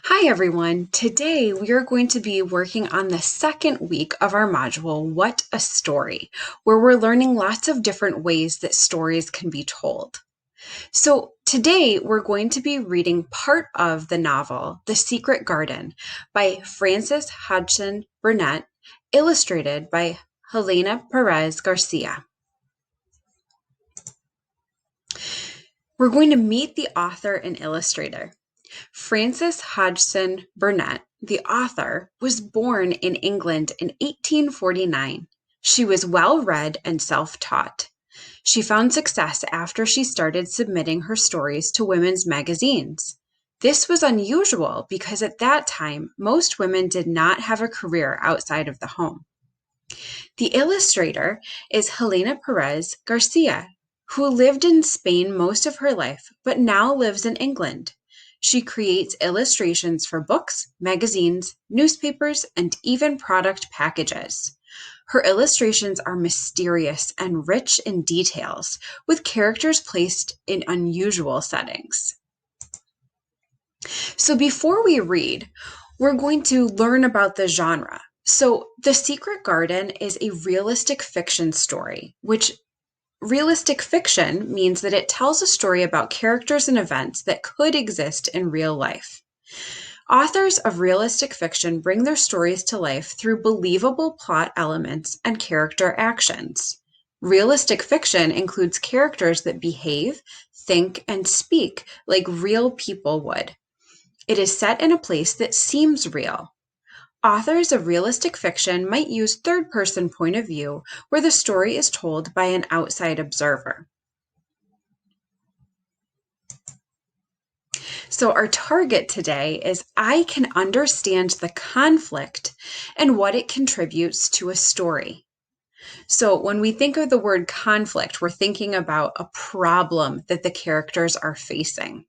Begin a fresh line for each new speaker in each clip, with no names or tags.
Hi everyone. Today we are going to be working on the second week of our module, What a Story, where we're learning lots of different ways that stories can be told. So today we're going to be reading part of the novel, The Secret Garden by Frances Hodgson Burnett, illustrated by Helena Perez Garcia. We're going to meet the author and illustrator. Frances Hodgson Burnett, the author, was born in England in 1849. She was well-read and self-taught. She found success after she started submitting her stories to women's magazines. This was unusual because at that time, most women did not have a career outside of the home. The illustrator is Helena Perez Garcia, who lived in Spain most of her life, but now lives in England. She creates illustrations for books, magazines, newspapers, and even product packages. Her illustrations are mysterious and rich in details, with characters placed in unusual settings. So before we read, we're going to learn about the genre. So The Secret Garden is a realistic fiction story, which realistic fiction means that it tells a story about characters and events that could exist in real life. Authors of realistic fiction bring their stories to life through believable plot elements and character actions. Realistic fiction includes characters that behave, think, and speak like real people would. It is set in a place that seems real. Authors of realistic fiction might use third-person point of view where the story is told by an outside observer. So our target today is I can understand the conflict and what it contributes to a story. So when we think of the word conflict, we're thinking about a problem that the characters are facing.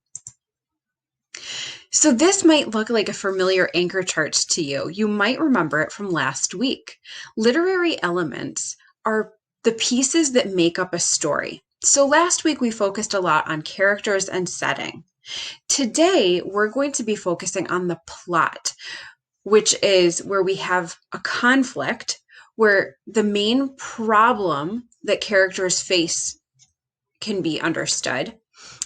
So this might look like a familiar anchor chart to you. You might remember it from last week. Literary elements are the pieces that make up a story. So last week we focused a lot on characters and setting. Today we're going to be focusing on the plot, which is where we have a conflict where the main problem that characters face can be understood.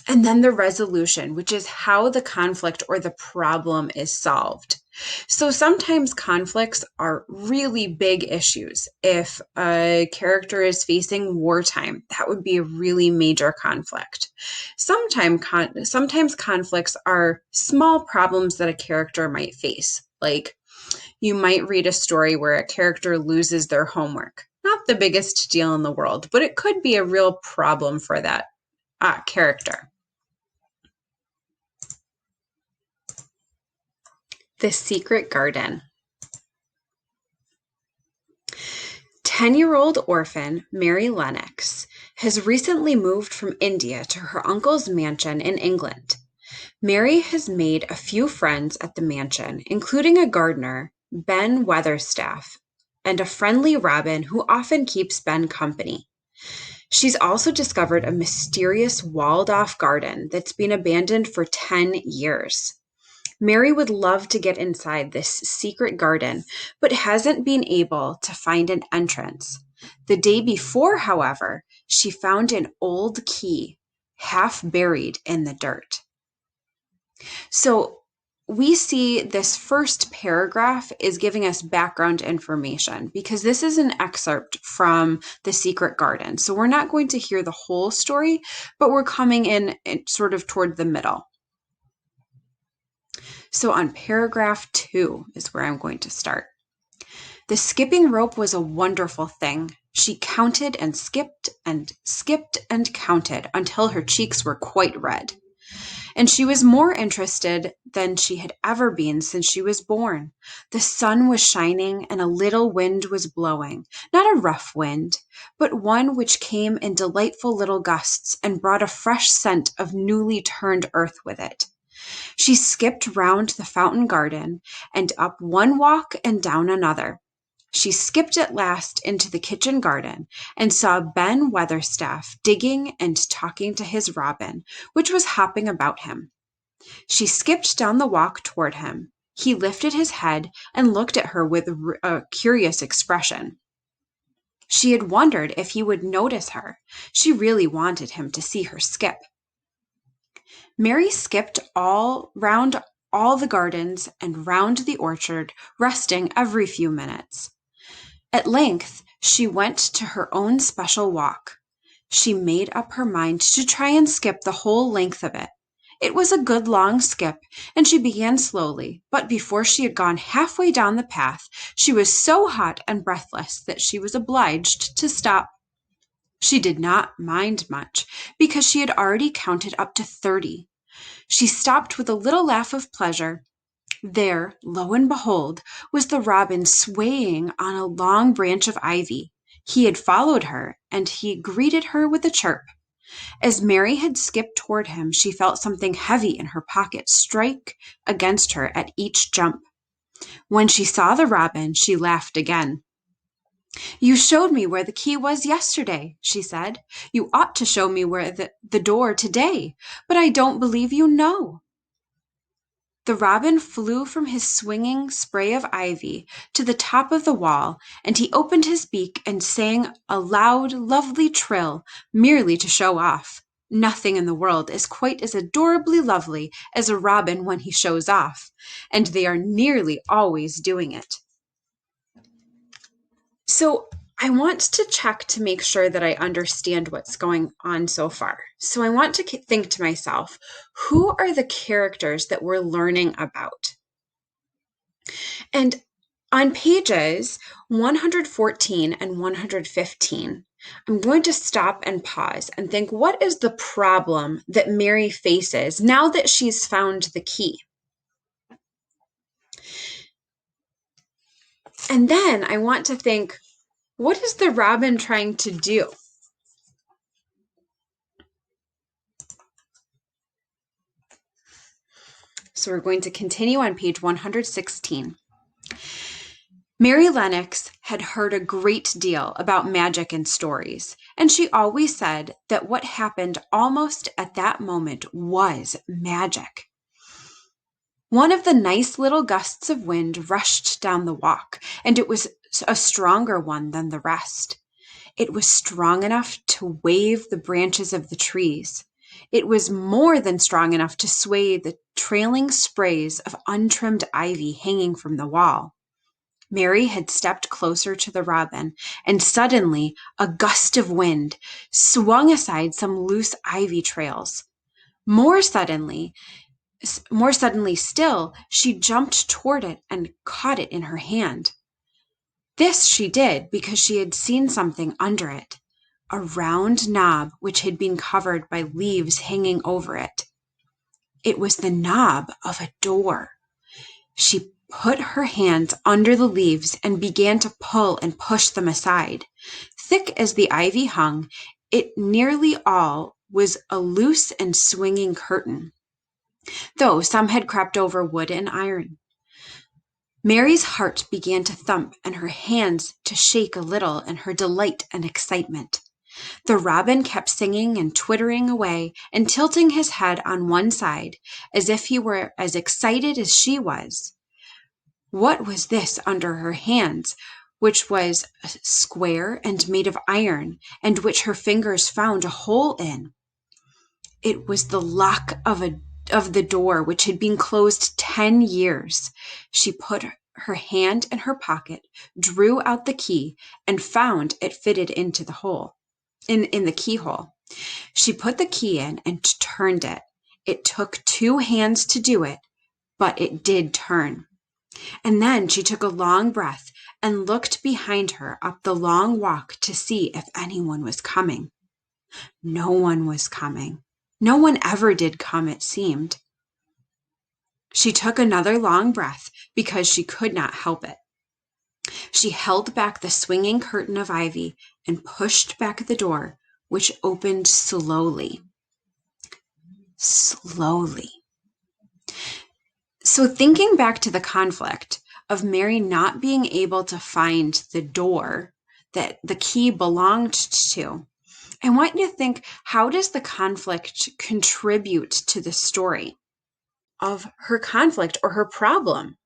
And then the resolution, which is how the conflict or the problem is solved. So sometimes conflicts are really big issues. If a character is facing wartime, that would be a really major conflict. Sometimes conflicts are small problems that a character might face. Like you might read a story where a character loses their homework. Not the biggest deal in the world, but it could be a real problem for that character. The Secret Garden. 10-year-old orphan Mary Lennox has recently moved from India to her uncle's mansion in England. Mary has made a few friends at the mansion, including a gardener, Ben Weatherstaff, and a friendly robin who often keeps Ben company. She's also discovered a mysterious walled-off garden that's been abandoned for 10 years. Mary would love to get inside this secret garden, but hasn't been able to find an entrance. The day before, however, she found an old key, half buried in the dirt. So we see this first paragraph is giving us background information because this is an excerpt from The Secret Garden. So we're not going to hear the whole story, but we're coming in sort of toward the middle. So on paragraph 2 is where I'm going to start. The skipping rope was a wonderful thing. She counted and skipped and skipped and counted until her cheeks were quite red. And she was more interested than she had ever been since she was born. The sun was shining and a little wind was blowing, not a rough wind, but one which came in delightful little gusts and brought a fresh scent of newly turned earth with it. She skipped round the fountain garden and up one walk and down another. She skipped at last into the kitchen garden and saw Ben Weatherstaff digging and talking to his robin, which was hopping about him. She skipped down the walk toward him. He lifted his head and looked at her with a curious expression. She had wondered if he would notice her. She really wanted him to see her skip. Mary skipped round all the gardens and round the orchard, resting every few minutes. At length, she went to her own special walk. She made up her mind to try and skip the whole length of it. It was a good long skip, and she began slowly, but before she had gone halfway down the path, she was so hot and breathless that she was obliged to stop. She did not mind much, because she had already counted up to 30. She stopped with a little laugh of pleasure. There, lo and behold, was the robin swaying on a long branch of ivy. He had followed her, and he greeted her with a chirp. As Mary had skipped toward him, she felt something heavy in her pocket strike against her at each jump. When she saw the robin, she laughed again. "You showed me where the key was yesterday," she said. "You ought to show me where the door today, but I don't believe you know." The robin flew from his swinging spray of ivy to the top of the wall, and he opened his beak and sang a loud, lovely trill, merely to show off. Nothing in the world is quite as adorably lovely as a robin when he shows off, and they are nearly always doing it. So I want to check to make sure that I understand what's going on so far. So I want to think to myself, who are the characters that we're learning about? And on pages 114 and 115, I'm going to stop and pause and think, what is the problem that Mary faces now that she's found the key? And then I want to think, what is the robin trying to do? So we're going to continue on page 116. Mary Lennox had heard a great deal about magic and stories, and she always said that what happened almost at that moment was magic. One of the nice little gusts of wind rushed down the walk, and it was a stronger one than the rest. It was strong enough to wave the branches of the trees. It was more than strong enough to sway the trailing sprays of untrimmed ivy hanging from the wall. Mary had stepped closer to the robin, and suddenly a gust of wind swung aside some loose ivy trails. More suddenly still, she jumped toward it and caught it in her hand. This she did because she had seen something under it, a round knob which had been covered by leaves hanging over it. It was the knob of a door. She put her hands under the leaves and began to pull and push them aside. Thick as the ivy hung, it nearly all was a loose and swinging curtain, though some had crept over wood and iron. Mary's heart began to thump and her hands to shake a little in her delight and excitement. The robin kept singing and twittering away and tilting his head on one side, as if he were as excited as she was. What was this under her hands, which was square and made of iron, and which her fingers found a hole in? It was the lock of the door, which had been closed 10 years. She put her hand in her pocket, drew out the key, and found it fitted into the hole, in the keyhole. She put the key in and turned it. It took 2 hands to do it, but it did turn. And then she took a long breath and looked behind her up the long walk to see if anyone was coming. No one was coming. No one ever did come, it seemed. She took another long breath because she could not help it. She held back the swinging curtain of ivy and pushed back the door, which opened slowly. Slowly. So thinking back to the conflict of Mary not being able to find the door that the key belonged to, I want you to think, how does the conflict contribute to the story? of her conflict or her problem.